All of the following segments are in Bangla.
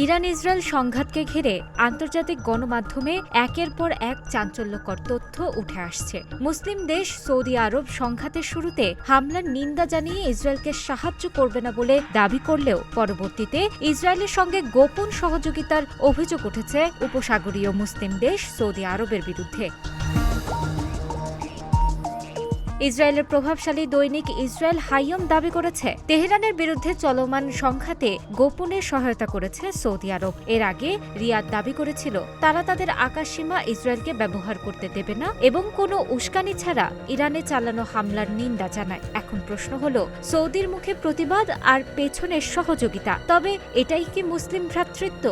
ইরান ইসরায়েল সংঘাতকে ঘিরে আন্তর্জাতিক গণমাধ্যমে একের পর এক চাঞ্চল্যকর তথ্য উঠে আসছে। মুসলিম দেশ সৌদি আরব সংঘাতের শুরুতে হামলার নিন্দা জানিয়ে ইসরায়েলকে সাহায্য করবে না বলে দাবি করলেও পরবর্তীতে ইসরায়েলের সঙ্গে গোপন সহযোগিতার অভিযোগ উঠেছে উপসাগরীয় মুসলিম দেশ সৌদি আরবের বিরুদ্ধে। ইসরায়েলের প্রভাবশালী দৈনিক ইসরায়েল হাইয়ম দাবি করেছে, তেহরানের বিরুদ্ধে চলমান সংঘাতে গোপনে সহায়তা করেছে সৌদি আরব। এর আগে রিয়াদ দাবি করেছিল তারা তাদের আকাশসীমা ইসরায়েলকে ব্যবহার করতে দেবে না এবং কোনো উস্কানি ছাড়া ইরানে চালানো হামলার নিন্দা জানায়। এখন প্রশ্ন হলো, সৌদির মুখে প্রতিবাদ আর পেছনের সহযোগিতা, তবে এটাই কি মুসলিম ভ্রাতৃত্ব?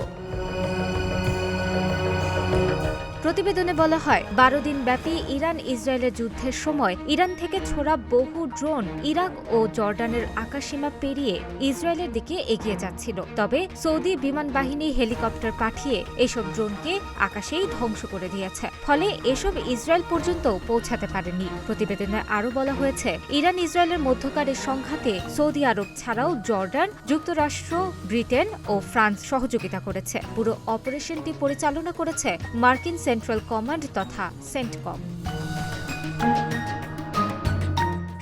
প্রতিবেদনে বলা হয়, 12 দিন ব্যাপী ইরান ইসরায়েলের যুদ্ধের সময় ইরান থেকে ছোড়া বহু ড্রোন ইরাক ও জর্ডানের আকাশসীমা পেরিয়ে ইসরায়েলের দিকে এগিয়ে যাচ্ছিল। তবে সৌদি বিমান বাহিনী হেলিকপ্টার পাঠিয়ে এসব ড্রোনকে আকাশেই ধ্বংস করে দিয়েছে, ফলে এসব ইসরায়েল পর্যন্ত পৌঁছাতে পারেনি। প্রতিবেদনে আরও বলা হয়েছে, ইরান ইসরায়েলের মধ্যকারের সংঘাতে সৌদি আরব ছাড়াও জর্ডান, যুক্তরাষ্ট্র, ব্রিটেন ও ফ্রান্স সহযোগিতা করেছে। পুরো অপারেশনটি পরিচালনা করেছে মার্কিন সেন্ট্রাল কমান্ড তথা সেন্টকম।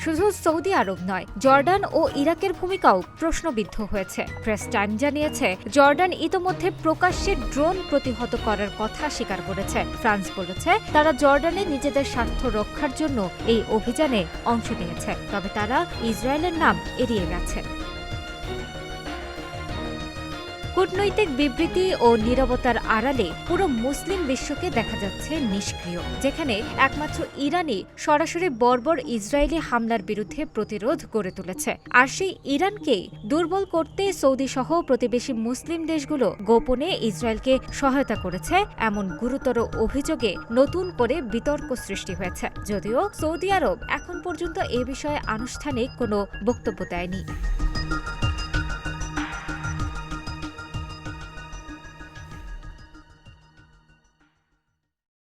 শুধু সৌদি আরব নয়, জর্ডান ও ইরাকের ভূমিকাও প্রশ্নবিদ্ধ হয়েছে। প্রেস টাইম জানিয়েছে, জর্ডান ইতোমধ্যে প্রকাশ্যে ড্রোন প্রতিহত করার কথা স্বীকার করেছে। ফ্রান্স বলেছে তারা জর্ডানে নিজেদের স্বার্থ রক্ষার জন্য এই অভিযানে অংশ নিয়েছে, তবে তারা ইসরায়েলের নাম এড়িয়ে গেছে। কূটনৈতিক বিবৃতি ও নীরবতার আড়ালে পুরো মুসলিম বিশ্বকে দেখা যাচ্ছে নিষ্ক্রিয়, যেখানে একমাত্র ইরানই সরাসরি বর্বর ইসরায়েলি হামলার বিরুদ্ধে প্রতিরোধ গড়ে তুলেছে। আর সেই ইরানকেই দুর্বল করতে সৌদি সহ প্রতিবেশী মুসলিম দেশগুলো গোপনে ইসরায়েলকে সহায়তা করেছে, এমন গুরুতর অভিযোগে নতুন করে বিতর্ক সৃষ্টি হয়েছে। যদিও সৌদি আরব এখন পর্যন্ত এ বিষয়ে আনুষ্ঠানিক কোনো বক্তব্য দেয়নি।